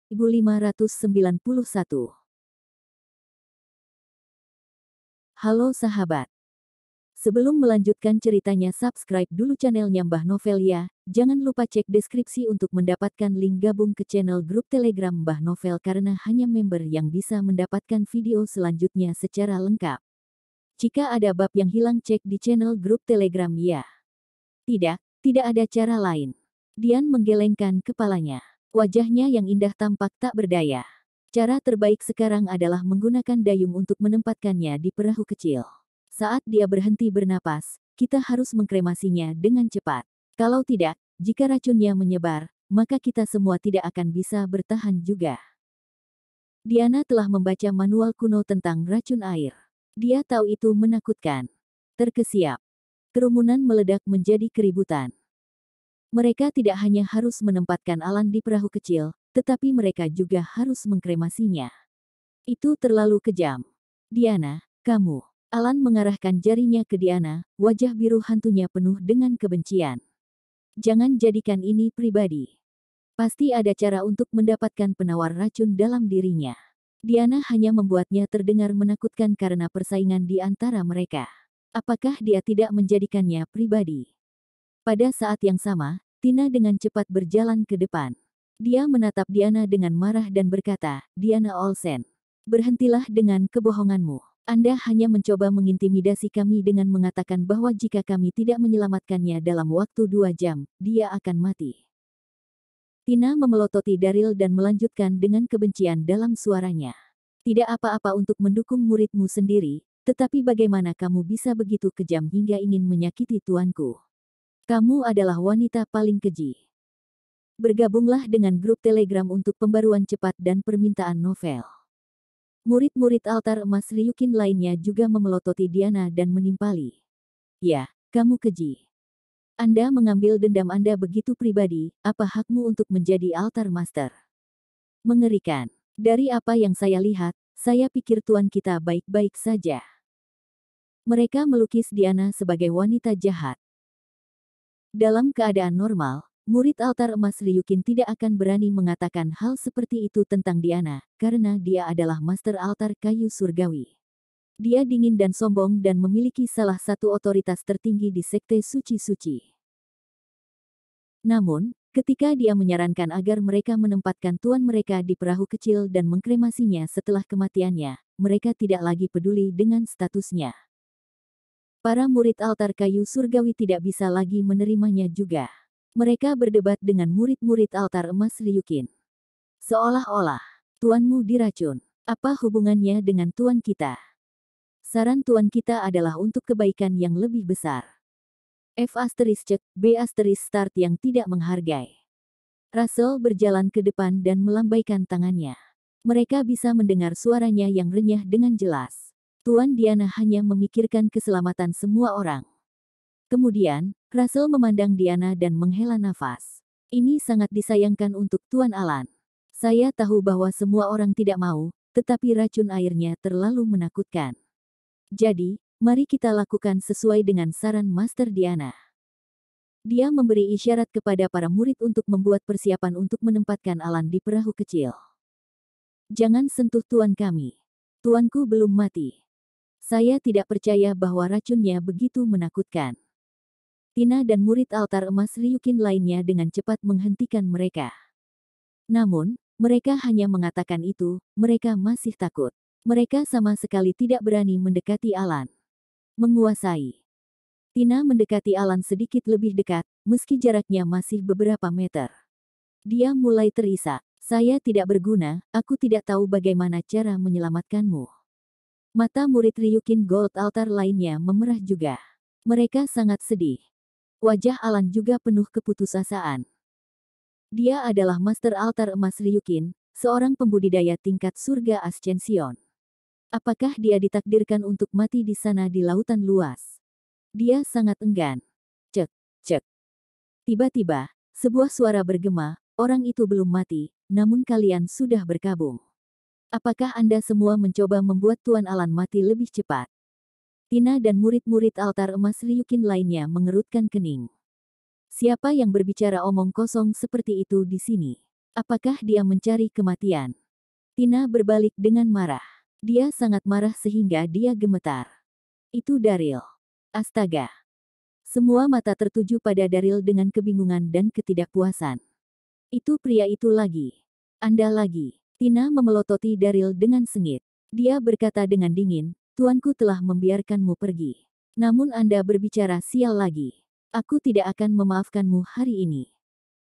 1591. Halo sahabat. Sebelum melanjutkan ceritanya, subscribe dulu channelnya Mbah Novel ya. Jangan lupa cek deskripsi untuk mendapatkan link gabung ke channel grup Telegram Mbah Novel karena hanya member yang bisa mendapatkan video selanjutnya secara lengkap. Jika ada bab yang hilang, cek di channel grup Telegram ya. Tidak ada cara lain. Dian menggelengkan kepalanya. Wajahnya yang indah tampak tak berdaya. Cara terbaik sekarang adalah menggunakan dayung untuk menempatkannya di perahu kecil. Saat dia berhenti bernapas, kita harus mengkremasinya dengan cepat. Kalau tidak, jika racunnya menyebar, maka kita semua tidak akan bisa bertahan juga. Diana telah membaca manual kuno tentang racun air. Dia tahu itu menakutkan. Terkesiap. Kerumunan meledak menjadi keributan. Mereka tidak hanya harus menempatkan Alan di perahu kecil, tetapi mereka juga harus mengkremasinya. Itu terlalu kejam. Diana, kamu. Alan mengarahkan jarinya ke Diana, wajah biru hantunya penuh dengan kebencian. Jangan jadikan ini pribadi. Pasti ada cara untuk mendapatkan penawar racun dalam dirinya. Diana hanya membuatnya terdengar menakutkan karena persaingan di antara mereka. Apakah dia tidak menjadikannya pribadi? Pada saat yang sama, Tina dengan cepat berjalan ke depan. Dia menatap Diana dengan marah dan berkata, "Diana Olsen, berhentilah dengan kebohonganmu. Anda hanya mencoba mengintimidasi kami dengan mengatakan bahwa jika kami tidak menyelamatkannya dalam waktu 2 jam, dia akan mati." Tina memelototi Daryl dan melanjutkan dengan kebencian dalam suaranya. "Tidak apa-apa untuk mendukung muridmu sendiri, tetapi bagaimana kamu bisa begitu kejam hingga ingin menyakiti tuanku? Kamu adalah wanita paling keji." Bergabunglah dengan grup Telegram untuk pembaruan cepat dan permintaan novel. Murid-murid altar emas Ryukin lainnya juga memelototi Diana dan menimpali. "Ya, kamu keji. Anda mengambil dendam Anda begitu pribadi, apa hakmu untuk menjadi altar master? Mengerikan. Dari apa yang saya lihat, saya pikir tuan kita baik-baik saja." Mereka melukis Diana sebagai wanita jahat. Dalam keadaan normal, murid altar emas Ryukin tidak akan berani mengatakan hal seperti itu tentang Diana, karena dia adalah master altar kayu surgawi. Dia dingin dan sombong dan memiliki salah satu otoritas tertinggi di sekte suci-suci. Namun, ketika dia menyarankan agar mereka menempatkan tuan mereka di perahu kecil dan mengkremasinya setelah kematiannya, mereka tidak lagi peduli dengan statusnya. Para murid altar kayu surgawi tidak bisa lagi menerimanya juga. Mereka berdebat dengan murid-murid altar emas Ryukin. Seolah-olah, tuanmu diracun. Apa hubungannya dengan tuan kita? Saran tuan kita adalah untuk kebaikan yang lebih besar. F***B*** yang tidak menghargai. Russell berjalan ke depan dan melambaikan tangannya. Mereka bisa mendengar suaranya yang renyah dengan jelas. Tuan Diana hanya memikirkan keselamatan semua orang. Kemudian, Russell memandang Diana dan menghela nafas. "Ini sangat disayangkan untuk Tuan Alan. Saya tahu bahwa semua orang tidak mau, tetapi racun airnya terlalu menakutkan. Jadi, mari kita lakukan sesuai dengan saran Master Diana." Dia memberi isyarat kepada para murid untuk membuat persiapan untuk menempatkan Alan di perahu kecil. "Jangan sentuh tuan kami. Tuanku belum mati. Saya tidak percaya bahwa racunnya begitu menakutkan." Tina dan murid altar emas Ryukin lainnya dengan cepat menghentikan mereka. Namun, mereka hanya mengatakan itu, mereka masih takut. Mereka sama sekali tidak berani mendekati Alan. Menguasai. Tina mendekati Alan sedikit lebih dekat, meski jaraknya masih beberapa meter. Dia mulai terisak. "Saya tidak berguna, aku tidak tahu bagaimana cara menyelamatkanmu." Mata murid Ryukin Gold Altar lainnya memerah juga. Mereka sangat sedih. Wajah Alan juga penuh keputusasaan. Dia adalah Master Altar Emas Ryukin, seorang pembudidaya tingkat surga Ascension. Apakah dia ditakdirkan untuk mati di sana di lautan luas? Dia sangat enggan. Cek, cek. Tiba-tiba, sebuah suara bergema, "Orang itu belum mati, namun kalian sudah berkabung. Apakah Anda semua mencoba membuat Tuan Alan mati lebih cepat?" Tina dan murid-murid altar emas Ryukin lainnya mengerutkan kening. Siapa yang berbicara omong kosong seperti itu di sini? Apakah dia mencari kematian? Tina berbalik dengan marah. Dia sangat marah sehingga dia gemetar. Itu Daryl. Astaga. Semua mata tertuju pada Daryl dengan kebingungan dan ketidakpuasan. Itu pria itu lagi. Anda lagi. Tina memelototi Daryl dengan sengit. Dia berkata dengan dingin, "Tuanku telah membiarkanmu pergi. Namun Anda berbicara sial lagi. Aku tidak akan memaafkanmu hari ini."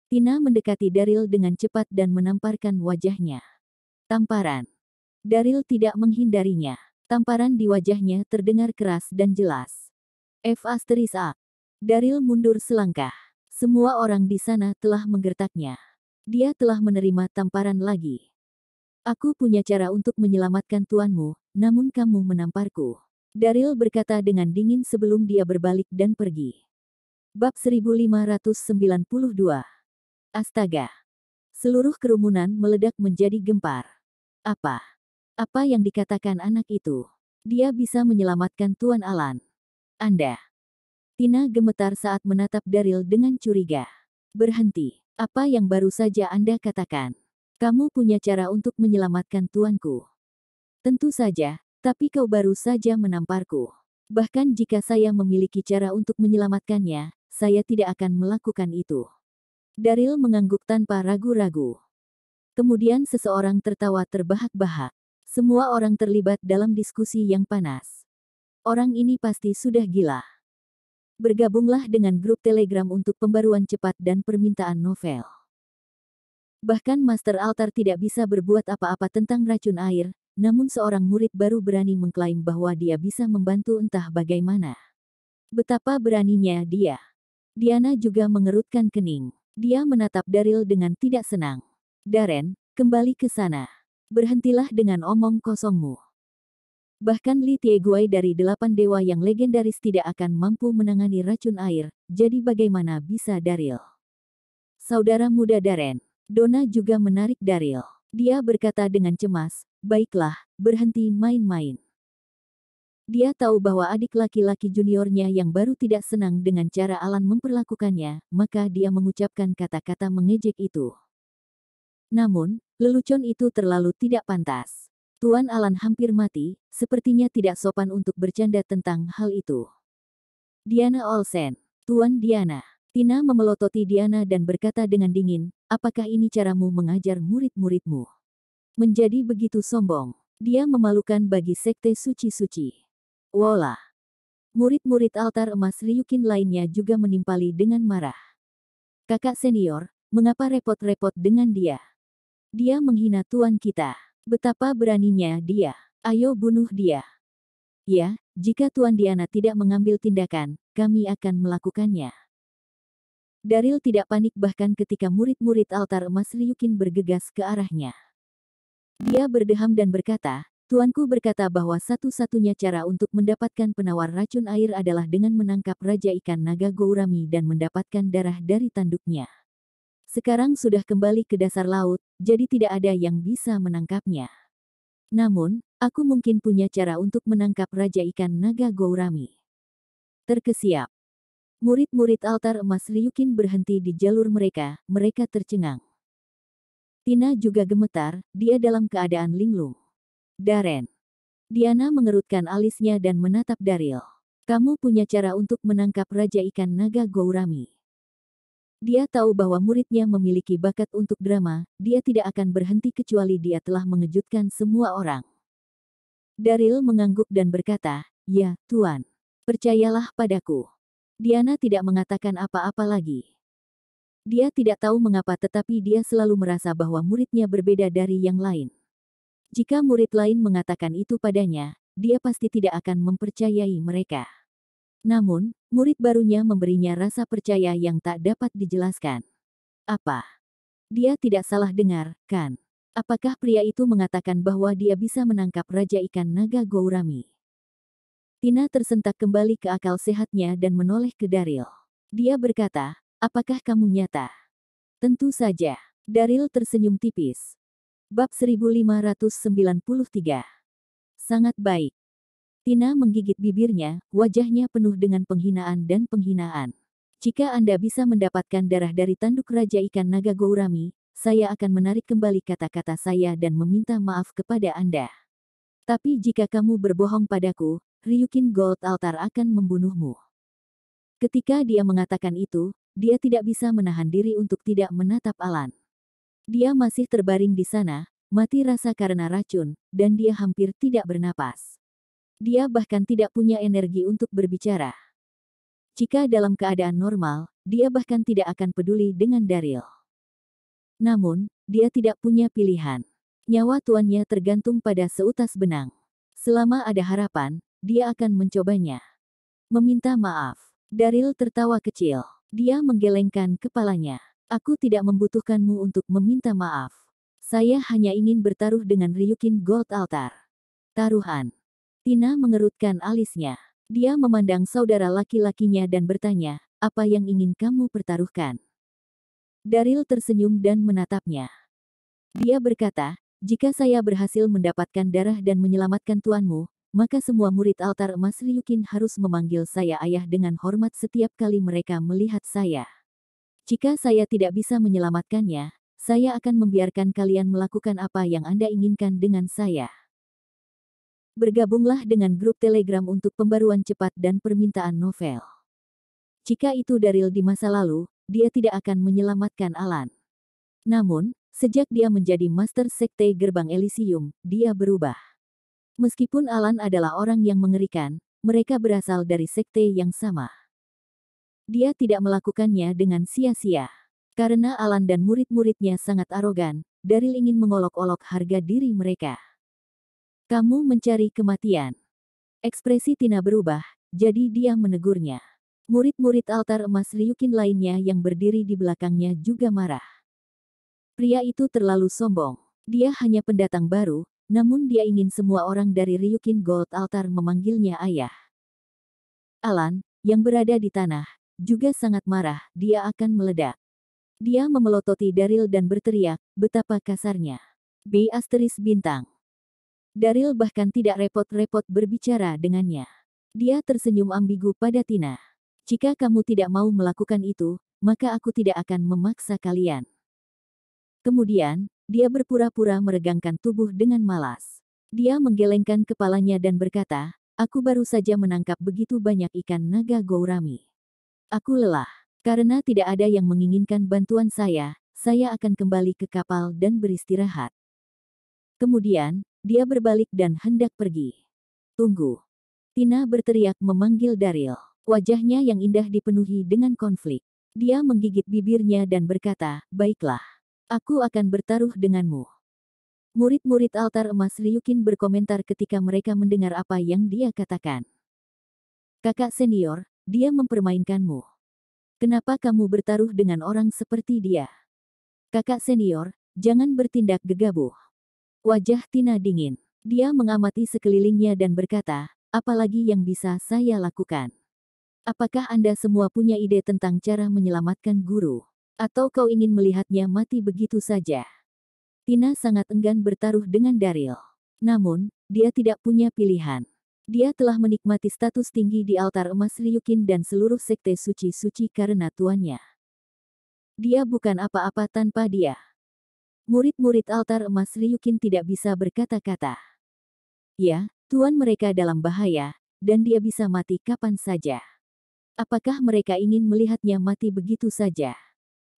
Tina mendekati Daryl dengan cepat dan menamparkan wajahnya. Tamparan. Daryl tidak menghindarinya. Tamparan di wajahnya terdengar keras dan jelas. F*A. Daryl mundur selangkah. Semua orang di sana telah menggertaknya. Dia telah menerima tamparan lagi. Aku punya cara untuk menyelamatkan tuanmu, namun kamu menamparku. Daryl berkata dengan dingin sebelum dia berbalik dan pergi. Bab 1592. Astaga. Seluruh kerumunan meledak menjadi gempar. Apa? Apa yang dikatakan anak itu? Dia bisa menyelamatkan Tuan Alan. Anda. Tina gemetar saat menatap Daryl dengan curiga. Berhenti. Apa yang baru saja Anda katakan? Kamu punya cara untuk menyelamatkan tuanku. Tentu saja, tapi kau baru saja menamparku. Bahkan jika saya memiliki cara untuk menyelamatkannya, saya tidak akan melakukan itu. Daryl mengangguk tanpa ragu-ragu. Kemudian seseorang tertawa terbahak-bahak. Semua orang terlibat dalam diskusi yang panas. Orang ini pasti sudah gila. Bergabunglah dengan grup Telegram untuk pembaruan cepat dan permintaan novel. Bahkan Master Altar tidak bisa berbuat apa-apa tentang racun air, namun seorang murid baru berani mengklaim bahwa dia bisa membantu entah bagaimana. Betapa beraninya dia. Diana juga mengerutkan kening. Dia menatap Daryl dengan tidak senang. Darren, kembali ke sana. Berhentilah dengan omong kosongmu. Bahkan Li Tieguai dari 8 dewa yang legendaris tidak akan mampu menangani racun air, jadi bagaimana bisa Daryl? Saudara muda Darren. Donna juga menarik Daryl. Dia berkata dengan cemas, "Baiklah, berhenti main-main." Dia tahu bahwa adik laki-laki juniornya yang baru tidak senang dengan cara Alan memperlakukannya, maka dia mengucapkan kata-kata mengejek itu. Namun, lelucon itu terlalu tidak pantas. Tuan Alan hampir mati, sepertinya tidak sopan untuk bercanda tentang hal itu. Diana Olsen. Tuan Diana. Tina memelototi Diana dan berkata dengan dingin, "Apakah ini caramu mengajar murid-muridmu? Menjadi begitu sombong. Dia memalukan bagi sekte suci-suci." Wola. Murid-murid altar emas Ryukin lainnya juga menimpali dengan marah. "Kakak senior, mengapa repot-repot dengan dia? Dia menghina tuan kita. Betapa beraninya dia. Ayo bunuh dia." "Ya, jika Tuan Diana tidak mengambil tindakan, kami akan melakukannya." Daryl tidak panik bahkan ketika murid-murid altar emas Ryukin bergegas ke arahnya. Dia berdeham dan berkata, "Tuanku berkata bahwa satu-satunya cara untuk mendapatkan penawar racun air adalah dengan menangkap Raja Ikan Naga Gourami dan mendapatkan darah dari tanduknya. Sekarang sudah kembali ke dasar laut, jadi tidak ada yang bisa menangkapnya. Namun, aku mungkin punya cara untuk menangkap Raja Ikan Naga Gourami." Terkesiap. Murid-murid altar emas Ryukin berhenti di jalur mereka, mereka tercengang. Tina juga gemetar, dia dalam keadaan linglung. Darren. Diana mengerutkan alisnya dan menatap Daryl. "Kamu punya cara untuk menangkap Raja Ikan Naga Gourami." Dia tahu bahwa muridnya memiliki bakat untuk drama, dia tidak akan berhenti kecuali dia telah mengejutkan semua orang. Daryl mengangguk dan berkata, "Ya, Tuan. Percayalah padaku." Diana tidak mengatakan apa-apa lagi. Dia tidak tahu mengapa tetapi dia selalu merasa bahwa muridnya berbeda dari yang lain. Jika murid lain mengatakan itu padanya, dia pasti tidak akan mempercayai mereka. Namun, murid barunya memberinya rasa percaya yang tak dapat dijelaskan. Apa? Dia tidak salah dengar, kan? Apakah pria itu mengatakan bahwa dia bisa menangkap Raja Ikan Naga Gourami? Tina tersentak kembali ke akal sehatnya dan menoleh ke Daryl. Dia berkata, "Apakah kamu nyata?" "Tentu saja." Daryl tersenyum tipis. Bab 1593. Sangat baik. Tina menggigit bibirnya, wajahnya penuh dengan penghinaan dan penghinaan. "Jika Anda bisa mendapatkan darah dari tanduk Raja Ikan Naga Gourami, saya akan menarik kembali kata-kata saya dan meminta maaf kepada Anda. Tapi jika kamu berbohong padaku, Ryukin Gold Altar akan membunuhmu. Ketika dia mengatakan itu, dia tidak bisa menahan diri untuk tidak menatap Alan. Dia masih terbaring di sana, mati rasa karena racun, dan dia hampir tidak bernapas. Dia bahkan tidak punya energi untuk berbicara. Jika dalam keadaan normal, dia bahkan tidak akan peduli dengan Daryl. Namun, dia tidak punya pilihan. Nyawa tuannya tergantung pada seutas benang. Selama ada harapan, dia akan mencobanya. Meminta maaf. Daryl tertawa kecil. Dia menggelengkan kepalanya. Aku tidak membutuhkanmu untuk meminta maaf. Saya hanya ingin bertaruh dengan Ryukin Gold Altar. Taruhan. Tina mengerutkan alisnya. Dia memandang saudara laki-lakinya dan bertanya, apa yang ingin kamu pertaruhkan? Daryl tersenyum dan menatapnya. Dia berkata, jika saya berhasil mendapatkan darah dan menyelamatkan tuanmu, maka semua murid altar emas Ryukin harus memanggil saya ayah dengan hormat setiap kali mereka melihat saya. Jika saya tidak bisa menyelamatkannya, saya akan membiarkan kalian melakukan apa yang Anda inginkan dengan saya. Bergabunglah dengan grup Telegram untuk pembaruan cepat dan permintaan novel. Jika itu Daryl di masa lalu, dia tidak akan menyelamatkan Alan. Namun, sejak dia menjadi Master Sekte Gerbang Elysium, dia berubah. Meskipun Alan adalah orang yang mengerikan, mereka berasal dari sekte yang sama. Dia tidak melakukannya dengan sia-sia. Karena Alan dan murid-muridnya sangat arogan, Daryl ingin mengolok-olok harga diri mereka. Kamu mencari kematian. Ekspresi Tina berubah, jadi dia menegurnya. Murid-murid altar emas Ryukin lainnya yang berdiri di belakangnya juga marah. Pria itu terlalu sombong. Dia hanya pendatang baru, namun dia ingin semua orang dari Ryukin Gold Altar memanggilnya ayah. Alan, yang berada di tanah, juga sangat marah, dia akan meledak. Dia memelototi Daryl dan berteriak, betapa kasarnya. B***. Daryl bahkan tidak repot-repot berbicara dengannya. Dia tersenyum ambigu pada Tina. Jika kamu tidak mau melakukan itu, maka aku tidak akan memaksa kalian. Kemudian, dia berpura-pura meregangkan tubuh dengan malas. Dia menggelengkan kepalanya dan berkata, aku baru saja menangkap begitu banyak ikan naga gourami. Aku lelah. Karena tidak ada yang menginginkan bantuan saya akan kembali ke kapal dan beristirahat. Kemudian, dia berbalik dan hendak pergi. Tunggu. Tina berteriak memanggil Daryl. Wajahnya yang indah dipenuhi dengan konflik. Dia menggigit bibirnya dan berkata, baiklah. Aku akan bertaruh denganmu. Murid-murid altar emas Ryukin berkomentar ketika mereka mendengar apa yang dia katakan. Kakak senior, dia mempermainkanmu. Kenapa kamu bertaruh dengan orang seperti dia? Kakak senior, jangan bertindak gegabah. Wajah Tina dingin. Dia mengamati sekelilingnya dan berkata, apalagi yang bisa saya lakukan? Apakah Anda semua punya ide tentang cara menyelamatkan guru? Atau kau ingin melihatnya mati begitu saja? Tina sangat enggan bertaruh dengan Daryl. Namun, dia tidak punya pilihan. Dia telah menikmati status tinggi di altar emas Ryukin dan seluruh sekte suci-suci karena tuannya. Dia bukan apa-apa tanpa dia. Murid-murid altar emas Ryukin tidak bisa berkata-kata. Ya, tuan mereka dalam bahaya, dan dia bisa mati kapan saja. Apakah mereka ingin melihatnya mati begitu saja?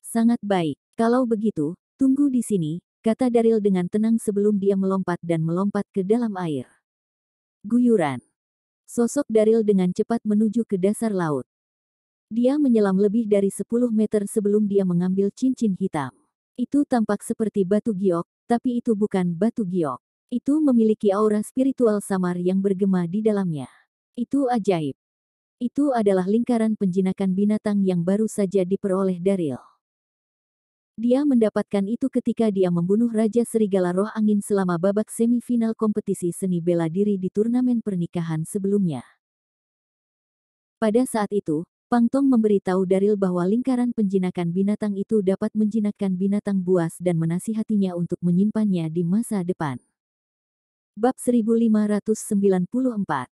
Sangat baik. Kalau begitu, tunggu di sini, kata Daryl dengan tenang sebelum dia melompat ke dalam air. Guyuran. Sosok Daryl dengan cepat menuju ke dasar laut. Dia menyelam lebih dari 10 meter sebelum dia mengambil cincin hitam. Itu tampak seperti batu giok, tapi itu bukan batu giok. Itu memiliki aura spiritual samar yang bergema di dalamnya. Itu ajaib. Itu adalah lingkaran penjinakan binatang yang baru saja diperoleh Daryl. Dia mendapatkan itu ketika dia membunuh Raja Serigala Roh Angin selama babak semifinal kompetisi seni bela diri di turnamen pernikahan sebelumnya. Pada saat itu, Pang Tong memberitahu Daryl bahwa lingkaran penjinakan binatang itu dapat menjinakkan binatang buas dan menasihatinya untuk menyimpannya di masa depan. Bab 1594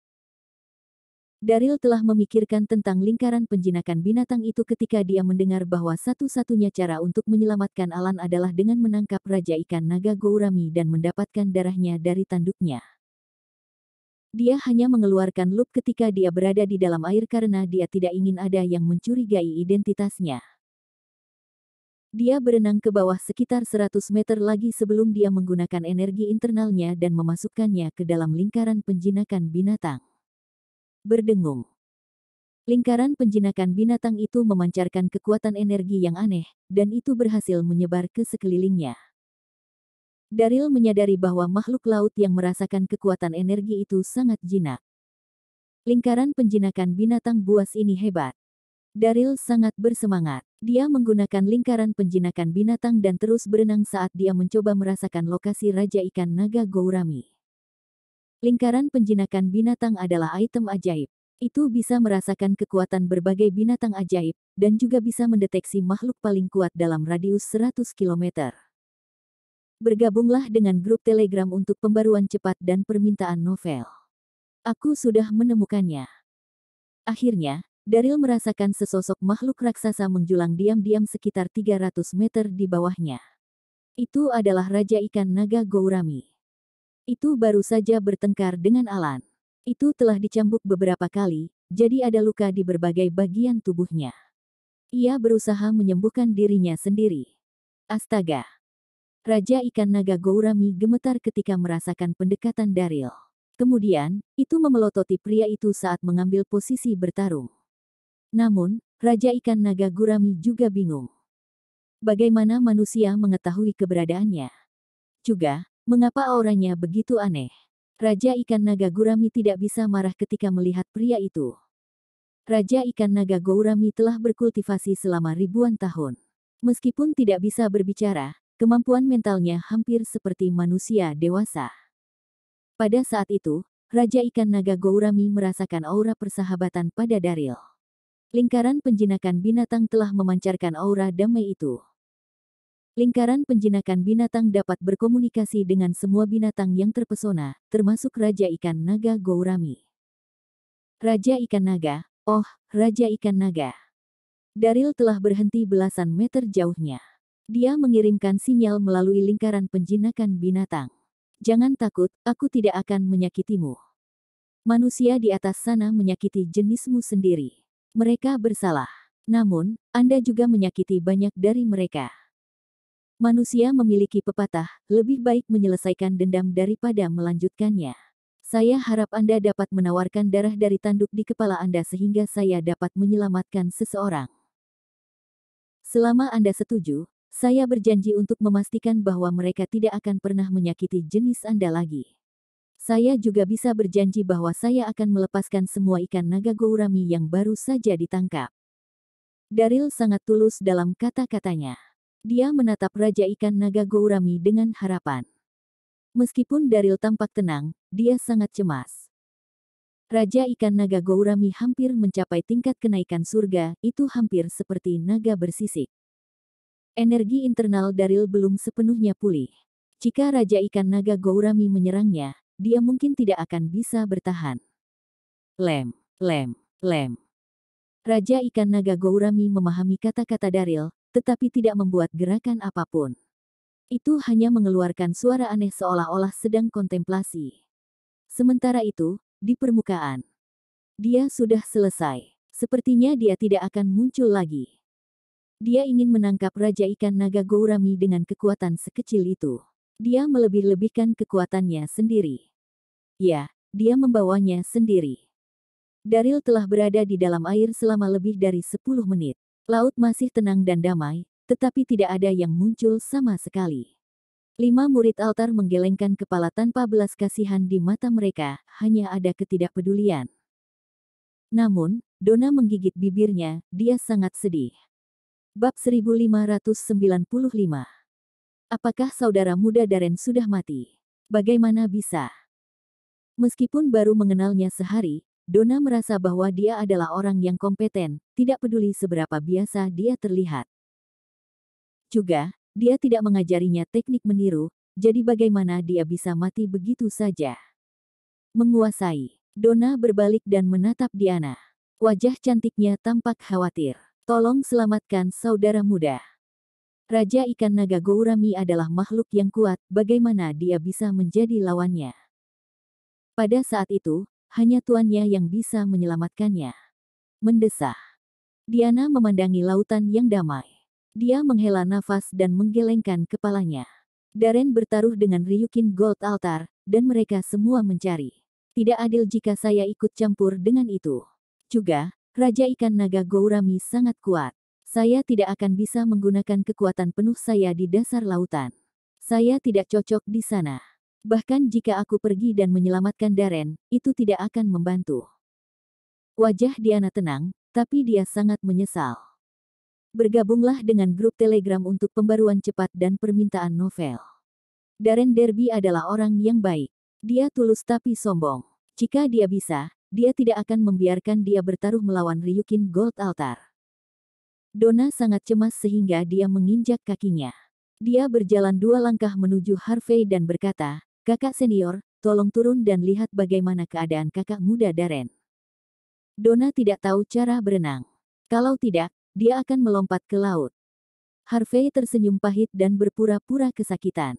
Daryl telah memikirkan tentang lingkaran penjinakan binatang itu ketika dia mendengar bahwa satu-satunya cara untuk menyelamatkan Alan adalah dengan menangkap Raja Ikan Naga Gourami dan mendapatkan darahnya dari tanduknya. Dia hanya mengeluarkan loop ketika dia berada di dalam air karena dia tidak ingin ada yang mencurigai identitasnya. Dia berenang ke bawah sekitar 100 meter lagi sebelum dia menggunakan energi internalnya dan memasukkannya ke dalam lingkaran penjinakan binatang. Berdengung. Lingkaran penjinakan binatang itu memancarkan kekuatan energi yang aneh, dan itu berhasil menyebar ke sekelilingnya. Daryl menyadari bahwa makhluk laut yang merasakan kekuatan energi itu sangat jinak. Lingkaran penjinakan binatang buas ini hebat. Daryl sangat bersemangat. Dia menggunakan lingkaran penjinakan binatang dan terus berenang saat dia mencoba merasakan lokasi Raja Ikan Naga Gourami. Lingkaran penjinakan binatang adalah item ajaib. Itu bisa merasakan kekuatan berbagai binatang ajaib, dan juga bisa mendeteksi makhluk paling kuat dalam radius 100 km. Bergabunglah dengan grup Telegram untuk pembaruan cepat dan permintaan novel. Aku sudah menemukannya. Akhirnya, Daryl merasakan sesosok makhluk raksasa menjulang diam-diam sekitar 300 meter di bawahnya. Itu adalah Raja Ikan Naga Gourami. Itu baru saja bertengkar dengan Alan. Itu telah dicambuk beberapa kali, jadi ada luka di berbagai bagian tubuhnya. Ia berusaha menyembuhkan dirinya sendiri. Astaga! Raja Ikan Naga Gourami gemetar ketika merasakan pendekatan Daryl. Kemudian, itu memelototi pria itu saat mengambil posisi bertarung. Namun, Raja Ikan Naga Gourami juga bingung. Bagaimana manusia mengetahui keberadaannya? Juga, mengapa auranya begitu aneh? Raja Ikan Naga Gourami tidak bisa marah ketika melihat pria itu. Raja Ikan Naga Gourami telah berkultivasi selama ribuan tahun. Meskipun tidak bisa berbicara, kemampuan mentalnya hampir seperti manusia dewasa. Pada saat itu, Raja Ikan Naga Gourami merasakan aura persahabatan pada Daryl. Lingkaran penjinakan binatang telah memancarkan aura damai itu. Lingkaran penjinakan binatang dapat berkomunikasi dengan semua binatang yang terpesona, termasuk Raja Ikan Naga Gourami. Raja Ikan Naga, oh, Raja Ikan Naga. Daryl telah berhenti belasan meter jauhnya. Dia mengirimkan sinyal melalui lingkaran penjinakan binatang. Jangan takut, aku tidak akan menyakitimu. Manusia di atas sana menyakiti jenismu sendiri. Mereka bersalah. Namun, Anda juga menyakiti banyak dari mereka. Manusia memiliki pepatah, lebih baik menyelesaikan dendam daripada melanjutkannya. Saya harap Anda dapat menawarkan darah dari tanduk di kepala Anda sehingga saya dapat menyelamatkan seseorang. Selama Anda setuju, saya berjanji untuk memastikan bahwa mereka tidak akan pernah menyakiti jenis Anda lagi. Saya juga bisa berjanji bahwa saya akan melepaskan semua ikan naga Gourami yang baru saja ditangkap. Daryl sangat tulus dalam kata-katanya. Dia menatap Raja Ikan Naga Gourami dengan harapan. Meskipun Daryl tampak tenang, dia sangat cemas. Raja Ikan Naga Gourami hampir mencapai tingkat kenaikan surga, itu hampir seperti naga bersisik. Energi internal Daryl belum sepenuhnya pulih. Jika Raja Ikan Naga Gourami menyerangnya, dia mungkin tidak akan bisa bertahan. Lem, lem, lem. Raja Ikan Naga Gourami memahami kata-kata Daryl, tetapi tidak membuat gerakan apapun. Itu hanya mengeluarkan suara aneh seolah-olah sedang kontemplasi. Sementara itu, di permukaan, dia sudah selesai. Sepertinya dia tidak akan muncul lagi. Dia ingin menangkap Raja Ikan Naga Gourami dengan kekuatan sekecil itu. Dia melebih-lebihkan kekuatannya sendiri. Ya, dia membawanya sendiri. Daryl telah berada di dalam air selama lebih dari 10 menit. Laut masih tenang dan damai, tetapi tidak ada yang muncul sama sekali. 5 murid altar menggelengkan kepala tanpa belas kasihan di mata mereka, hanya ada ketidakpedulian. Namun, Donna menggigit bibirnya, dia sangat sedih. Bab 1595. Apakah saudara muda Darren sudah mati? Bagaimana bisa? Meskipun baru mengenalnya sehari, Donna merasa bahwa dia adalah orang yang kompeten, tidak peduli seberapa biasa dia terlihat. Juga, dia tidak mengajarinya teknik meniru, jadi bagaimana dia bisa mati begitu saja? Menguasai. Donna berbalik dan menatap Diana. Wajah cantiknya tampak khawatir. Tolong selamatkan saudara muda. Raja ikan naga Gourami adalah makhluk yang kuat, bagaimana dia bisa menjadi lawannya? Pada saat itu, hanya tuannya yang bisa menyelamatkannya. Mendesah. Diana memandangi lautan yang damai. Dia menghela nafas dan menggelengkan kepalanya. Darren bertaruh dengan Ryukin Gold Altar, dan mereka semua mencari. Tidak adil jika saya ikut campur dengan itu. Juga, Raja ikan naga Gourami sangat kuat. Saya tidak akan bisa menggunakan kekuatan penuh saya di dasar lautan. Saya tidak cocok di sana. Bahkan jika aku pergi dan menyelamatkan Darren, itu tidak akan membantu. Wajah Diana tenang, tapi dia sangat menyesal. Bergabunglah dengan grup Telegram untuk pembaruan cepat dan permintaan novel. Darren Derby adalah orang yang baik. Dia tulus tapi sombong. Jika dia bisa, dia tidak akan membiarkan dia bertaruh melawan Ryukin Gold Altar. Donna sangat cemas sehingga dia menginjak kakinya. Dia berjalan 2 langkah menuju Harvey dan berkata, "Kakak senior, tolong turun dan lihat bagaimana keadaan kakak muda Darren." Donna tidak tahu cara berenang. Kalau tidak, dia akan melompat ke laut. Harvey tersenyum pahit dan berpura-pura kesakitan.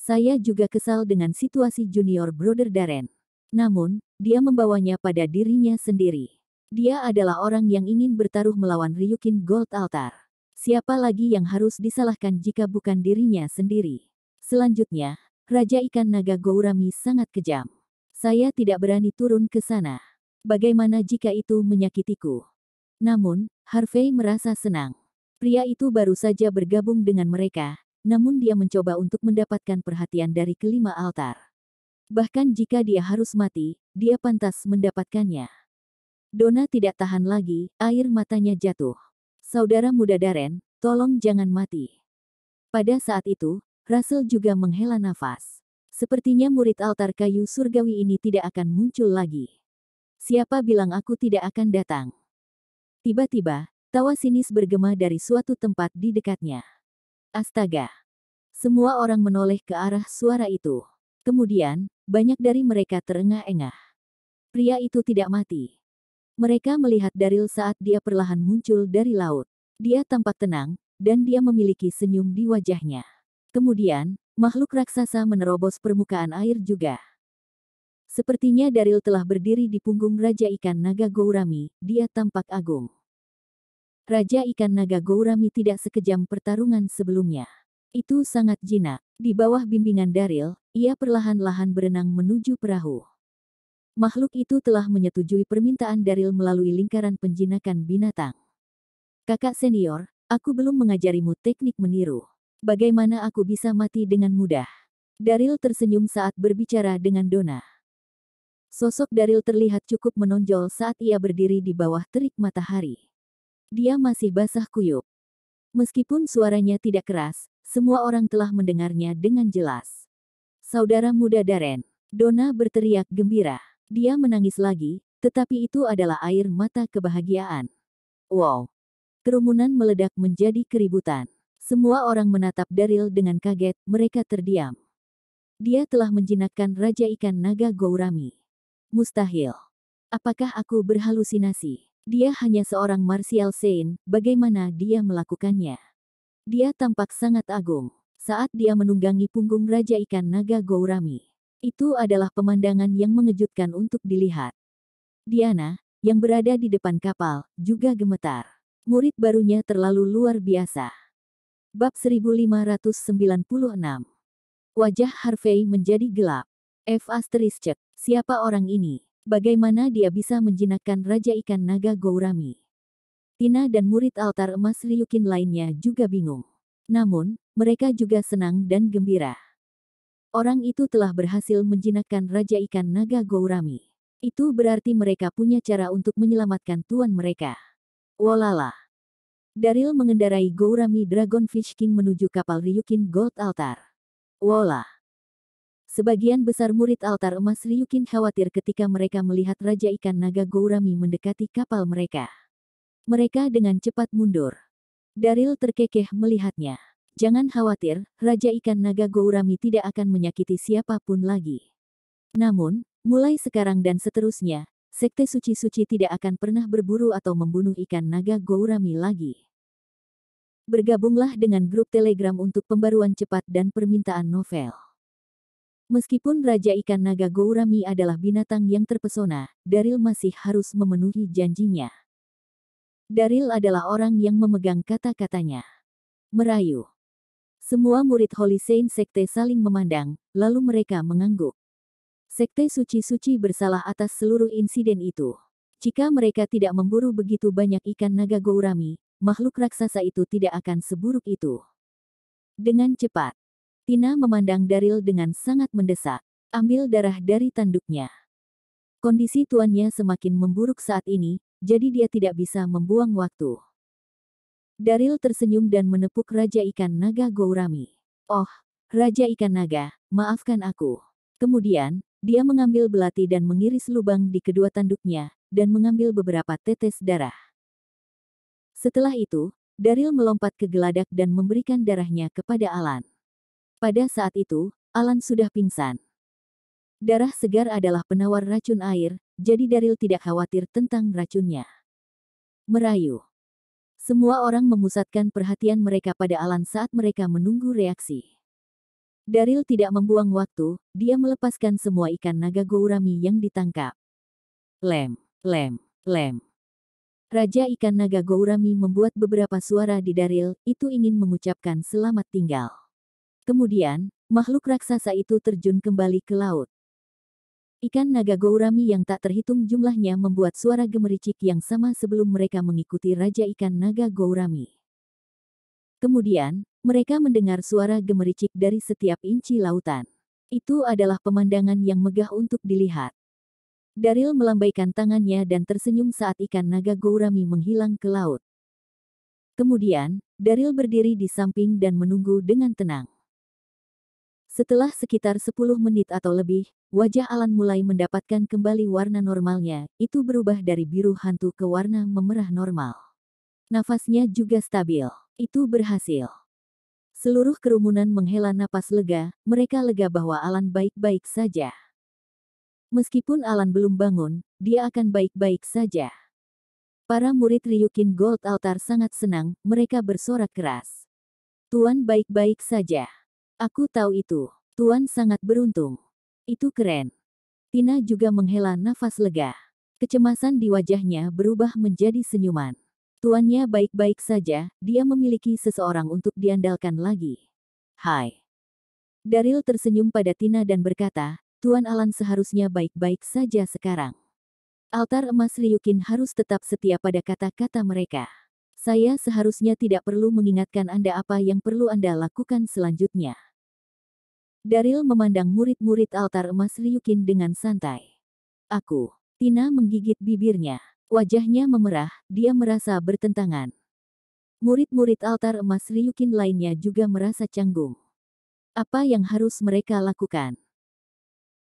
Saya juga kesal dengan situasi junior brother Darren. Namun, dia membawanya pada dirinya sendiri. Dia adalah orang yang ingin bertaruh melawan Ryukin Gold Altar. Siapa lagi yang harus disalahkan jika bukan dirinya sendiri? Selanjutnya, Raja ikan naga Gourami sangat kejam. Saya tidak berani turun ke sana. Bagaimana jika itu menyakitiku? Namun, Harvey merasa senang. Pria itu baru saja bergabung dengan mereka, namun dia mencoba untuk mendapatkan perhatian dari kelima altar. Bahkan jika dia harus mati, dia pantas mendapatkannya. Donna tidak tahan lagi, air matanya jatuh. Saudara muda Darren, tolong jangan mati. Pada saat itu, Russell juga menghela nafas. Sepertinya murid altar kayu surgawi ini tidak akan muncul lagi. Siapa bilang aku tidak akan datang? Tiba-tiba, tawa sinis bergema dari suatu tempat di dekatnya. Astaga! Semua orang menoleh ke arah suara itu. Kemudian, banyak dari mereka terengah-engah. Pria itu tidak mati. Mereka melihat Daryl saat dia perlahan muncul dari laut. Dia tampak tenang, dan dia memiliki senyum di wajahnya. Kemudian, makhluk raksasa menerobos permukaan air juga. Sepertinya Daryl telah berdiri di punggung Raja ikan naga Gourami, dia tampak agung. Raja ikan naga Gourami tidak sekejam pertarungan sebelumnya. Itu sangat jinak. Di bawah bimbingan Daryl, ia perlahan-lahan berenang menuju perahu. Makhluk itu telah menyetujui permintaan Daryl melalui lingkaran penjinakan binatang. Kakak senior, aku belum mengajarimu teknik meniru. Bagaimana aku bisa mati dengan mudah? Daryl tersenyum saat berbicara dengan Donna. Sosok Daryl terlihat cukup menonjol saat ia berdiri di bawah terik matahari. Dia masih basah kuyup. Meskipun suaranya tidak keras, semua orang telah mendengarnya dengan jelas. Saudara muda Darren, Donna berteriak gembira. Dia menangis lagi, tetapi itu adalah air mata kebahagiaan. Wow! Kerumunan meledak menjadi keributan. Semua orang menatap Daryl dengan kaget, mereka terdiam. Dia telah menjinakkan Raja ikan naga Gourami. Mustahil. Apakah aku berhalusinasi? Dia hanya seorang martial saint, bagaimana dia melakukannya? Dia tampak sangat agung. Saat dia menunggangi punggung Raja ikan naga Gourami. Itu adalah pemandangan yang mengejutkan untuk dilihat. Diana, yang berada di depan kapal, juga gemetar. Murid barunya terlalu luar biasa. Bab 1596. Wajah Harvey menjadi gelap. Cek, siapa orang ini? Bagaimana dia bisa menjinakkan Raja ikan naga Gourami? Tina dan murid altar emas Ryukin lainnya juga bingung. Namun, mereka juga senang dan gembira. Orang itu telah berhasil menjinakkan Raja ikan naga Gourami. Itu berarti mereka punya cara untuk menyelamatkan tuan mereka. Wolala. Daryl mengendarai Gourami Dragonfish King menuju kapal Ryukin Gold Altar. Wola. Sebagian besar murid altar emas Ryukin khawatir ketika mereka melihat Raja ikan naga Gourami mendekati kapal mereka. Mereka dengan cepat mundur. Daryl terkekeh melihatnya. Jangan khawatir, Raja ikan naga Gourami tidak akan menyakiti siapapun lagi. Namun, Mulai sekarang dan seterusnya, Sekte Suci-Suci tidak akan pernah berburu atau membunuh ikan naga Gourami lagi. Bergabunglah dengan grup Telegram untuk pembaruan cepat dan permintaan novel. Meskipun Raja Ikan Naga Gourami adalah binatang yang terpesona, Daryl masih harus memenuhi janjinya. Daryl adalah orang yang memegang kata-katanya. Merayu. Semua murid Holy Saint Sekte saling memandang, lalu mereka mengangguk. Sekte Suci-Suci bersalah atas seluruh insiden itu. Jika mereka tidak memburu begitu banyak ikan naga Gourami, makhluk raksasa itu tidak akan seburuk itu. Dengan cepat, Tina memandang Daryl dengan sangat mendesak. Ambil darah dari tanduknya. Kondisi tuannya semakin memburuk saat ini, jadi dia tidak bisa membuang waktu. Daryl tersenyum dan menepuk Raja Ikan Naga Gourami. Oh, Raja Ikan Naga, maafkan aku. Kemudian, dia mengambil belati dan mengiris lubang di kedua tanduknya, dan mengambil beberapa tetes darah. Setelah itu, Daryl melompat ke geladak dan memberikan darahnya kepada Alan. Pada saat itu, Alan sudah pingsan. Darah segar adalah penawar racun air, jadi Daryl tidak khawatir tentang racunnya. Merayu. Semua orang memusatkan perhatian mereka pada Alan saat mereka menunggu reaksi. Daryl tidak membuang waktu, dia melepaskan semua ikan naga Gourami yang ditangkap. Lem, lem, lem. Raja Ikan Naga Gourami membuat beberapa suara di Daryl, itu ingin mengucapkan selamat tinggal. Kemudian, makhluk raksasa itu terjun kembali ke laut. Ikan naga Gourami yang tak terhitung jumlahnya membuat suara gemericik yang sama sebelum mereka mengikuti Raja Ikan Naga Gourami. Kemudian, mereka mendengar suara gemericik dari setiap inci lautan. Itu adalah pemandangan yang megah untuk dilihat. Daryl melambaikan tangannya dan tersenyum saat ikan naga Gourami menghilang ke laut. Kemudian, Daryl berdiri di samping dan menunggu dengan tenang. Setelah sekitar 10 menit atau lebih, wajah Alan mulai mendapatkan kembali warna normalnya, itu berubah dari biru hantu ke warna memerah normal. Nafasnya juga stabil. Itu berhasil. Seluruh kerumunan menghela napas lega, mereka lega bahwa Alan baik-baik saja. Meskipun Alan belum bangun, dia akan baik-baik saja. Para murid Ryukin Gold Altar sangat senang, mereka bersorak keras. Tuan baik-baik saja. Aku tahu itu. Tuan sangat beruntung. Itu keren. Tina juga menghela nafas lega. Kecemasan di wajahnya berubah menjadi senyuman. Tuannya baik-baik saja, dia memiliki seseorang untuk diandalkan lagi. Hai. Daryl tersenyum pada Tina dan berkata, Tuan Alan seharusnya baik-baik saja sekarang. Altar emas Ryukin harus tetap setia pada kata-kata mereka. Saya seharusnya tidak perlu mengingatkan Anda apa yang perlu Anda lakukan selanjutnya. Daryl memandang murid-murid altar emas Ryukin dengan santai. Aku. Tina menggigit bibirnya. Wajahnya memerah, dia merasa bertentangan. Murid-murid altar emas Ryukin lainnya juga merasa canggung. Apa yang harus mereka lakukan?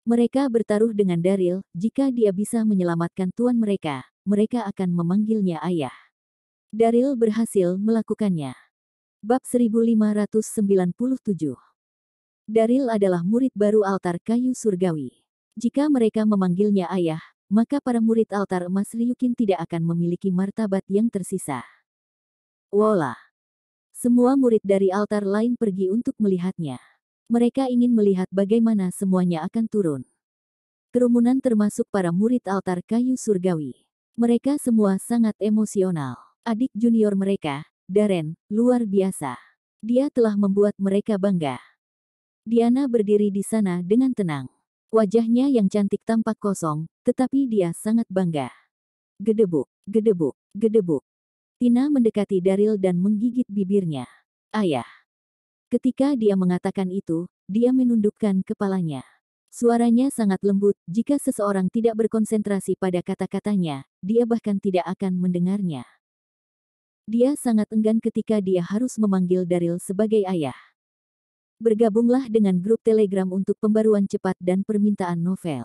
Mereka bertaruh dengan Daryl, jika dia bisa menyelamatkan tuan mereka, mereka akan memanggilnya ayah. Daryl berhasil melakukannya. Bab 1597. Daryl adalah murid baru altar kayu surgawi. Jika mereka memanggilnya ayah, maka para murid altar emas Ryukin tidak akan memiliki martabat yang tersisa. Wola. Semua murid dari altar lain pergi untuk melihatnya. Mereka ingin melihat bagaimana semuanya akan turun. Kerumunan termasuk para murid altar kayu surgawi. Mereka semua sangat emosional. Adik junior mereka, Darren, luar biasa. Dia telah membuat mereka bangga. Diana berdiri di sana dengan tenang. Wajahnya yang cantik tampak kosong, tetapi dia sangat bangga. Gedebuk, gedebuk, gedebuk. Tina mendekati Daryl dan menggigit bibirnya. Ayah. Ketika dia mengatakan itu, dia menundukkan kepalanya. Suaranya sangat lembut, jika seseorang tidak berkonsentrasi pada kata-katanya, dia bahkan tidak akan mendengarnya. Dia sangat enggan ketika dia harus memanggil Daryl sebagai ayah. Bergabunglah dengan grup Telegram untuk pembaruan cepat dan permintaan novel.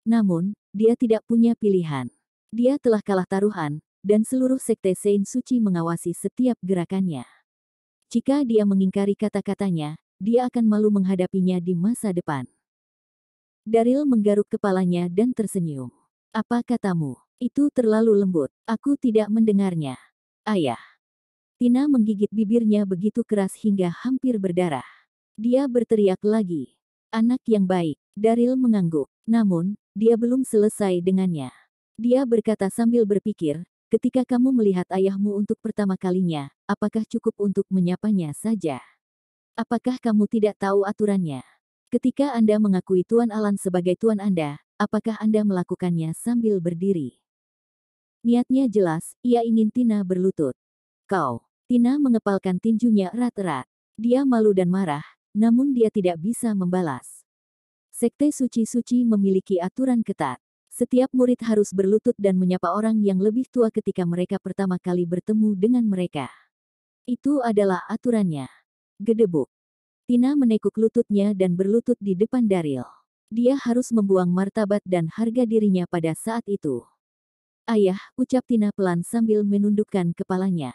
Namun, dia tidak punya pilihan. Dia telah kalah taruhan, dan seluruh sekte Saint Suci mengawasi setiap gerakannya. Jika dia mengingkari kata-katanya, dia akan malu menghadapinya di masa depan. Daryl menggaruk kepalanya dan tersenyum. Apa katamu? Itu terlalu lembut. Aku tidak mendengarnya. Ayah. Tina menggigit bibirnya begitu keras hingga hampir berdarah. Dia berteriak lagi. Anak yang baik. Daryl mengangguk. Namun, dia belum selesai dengannya. Dia berkata sambil berpikir, ketika kamu melihat ayahmu untuk pertama kalinya, apakah cukup untuk menyapanya saja? Apakah kamu tidak tahu aturannya? Ketika Anda mengakui Tuan Alan sebagai Tuan Anda, apakah Anda melakukannya sambil berdiri? Niatnya jelas, ia ingin Tina berlutut. Kau. Tina mengepalkan tinjunya erat-erat. Dia malu dan marah, namun dia tidak bisa membalas. Sekte suci-suci memiliki aturan ketat. Setiap murid harus berlutut dan menyapa orang yang lebih tua ketika mereka pertama kali bertemu dengan mereka. Itu adalah aturannya. Gedebuk. Tina menekuk lututnya dan berlutut di depan Daryl. Dia harus membuang martabat dan harga dirinya pada saat itu. Ayah, ucap Tina pelan sambil menundukkan kepalanya.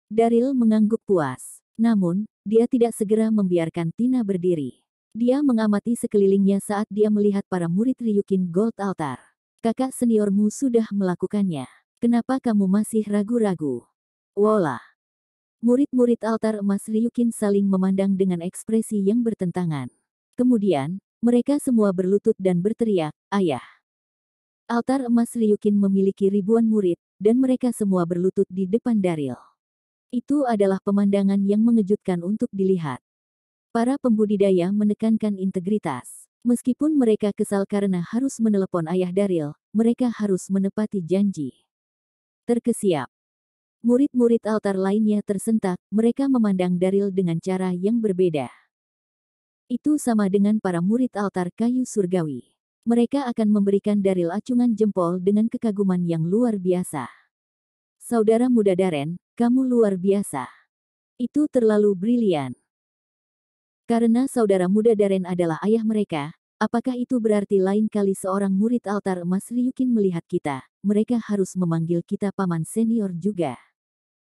Daryl mengangguk puas. Namun, dia tidak segera membiarkan Tina berdiri. Dia mengamati sekelilingnya saat dia melihat para murid Ryukin Gold Altar. Kakak seniormu sudah melakukannya. Kenapa kamu masih ragu-ragu? Wola. Murid-murid altar emas Ryukin saling memandang dengan ekspresi yang bertentangan. Kemudian, mereka semua berlutut dan berteriak, Ayah. Altar emas Ryukin memiliki ribuan murid, dan mereka semua berlutut di depan Daryl. Itu adalah pemandangan yang mengejutkan untuk dilihat. Para pembudidaya menekankan integritas. Meskipun mereka kesal karena harus menelepon ayah Daryl, mereka harus menepati janji. Terkesiap. Murid-murid altar lainnya tersentak, mereka memandang Daryl dengan cara yang berbeda. Itu sama dengan para murid altar kayu surgawi. Mereka akan memberikan Daryl acungan jempol dengan kekaguman yang luar biasa. Saudara muda Darren, kamu luar biasa. Itu terlalu brilian. Karena saudara muda Darren adalah ayah mereka, apakah itu berarti lain kali seorang murid altar emas Ryukin melihat kita, mereka harus memanggil kita paman senior juga.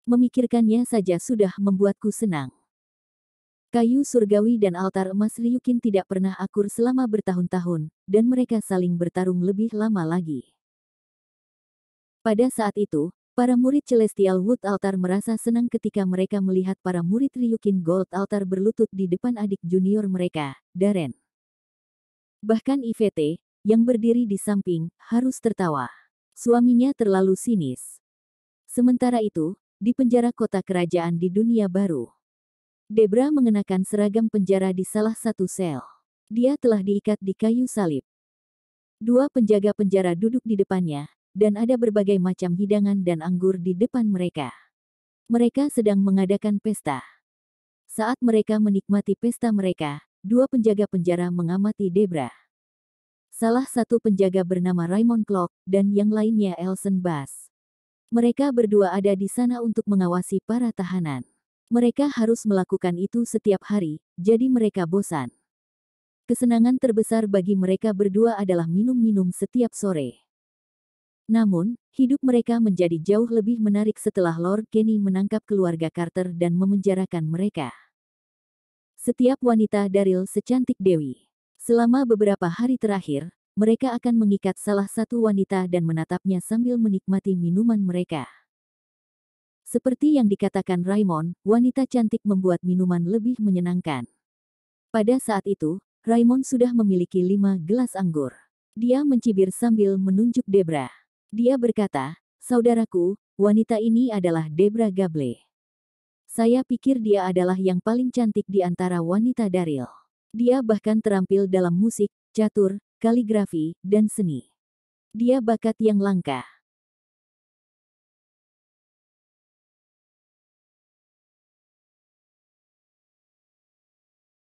Memikirkannya saja sudah membuatku senang. Kayu surgawi dan altar emas Ryukin tidak pernah akur selama bertahun-tahun, dan mereka saling bertarung lebih lama lagi. Pada saat itu, para murid Celestial Wood Altar merasa senang ketika mereka melihat para murid Ryukin Gold Altar berlutut di depan adik junior mereka, Darren. Bahkan IVT, yang berdiri di samping, harus tertawa. Suaminya terlalu sinis. Sementara itu, di penjara kota kerajaan di dunia baru, Debra mengenakan seragam penjara di salah satu sel. Dia telah diikat di kayu salib. Dua penjaga penjara duduk di depannya, dan ada berbagai macam hidangan dan anggur di depan mereka. Mereka sedang mengadakan pesta. Saat mereka menikmati pesta mereka, dua penjaga penjara mengamati Debra. Salah satu penjaga bernama Raymond Clock, dan yang lainnya Elson Bass. Mereka berdua ada di sana untuk mengawasi para tahanan. Mereka harus melakukan itu setiap hari, jadi mereka bosan. Kesenangan terbesar bagi mereka berdua adalah minum-minum setiap sore. Namun, hidup mereka menjadi jauh lebih menarik setelah Lord Kenny menangkap keluarga Carter dan memenjarakan mereka. Setiap wanita Daryl secantik Dewi. Selama beberapa hari terakhir, mereka akan mengikat salah satu wanita dan menatapnya sambil menikmati minuman mereka. Seperti yang dikatakan Raymond, wanita cantik membuat minuman lebih menyenangkan. Pada saat itu, Raymond sudah memiliki 5 gelas anggur. Dia mencibir sambil menunjuk Debra. Dia berkata, saudaraku, wanita ini adalah Debra Gable. Saya pikir dia adalah yang paling cantik di antara wanita Daryl. Dia bahkan terampil dalam musik, catur, kaligrafi, dan seni. Dia bakat yang langka.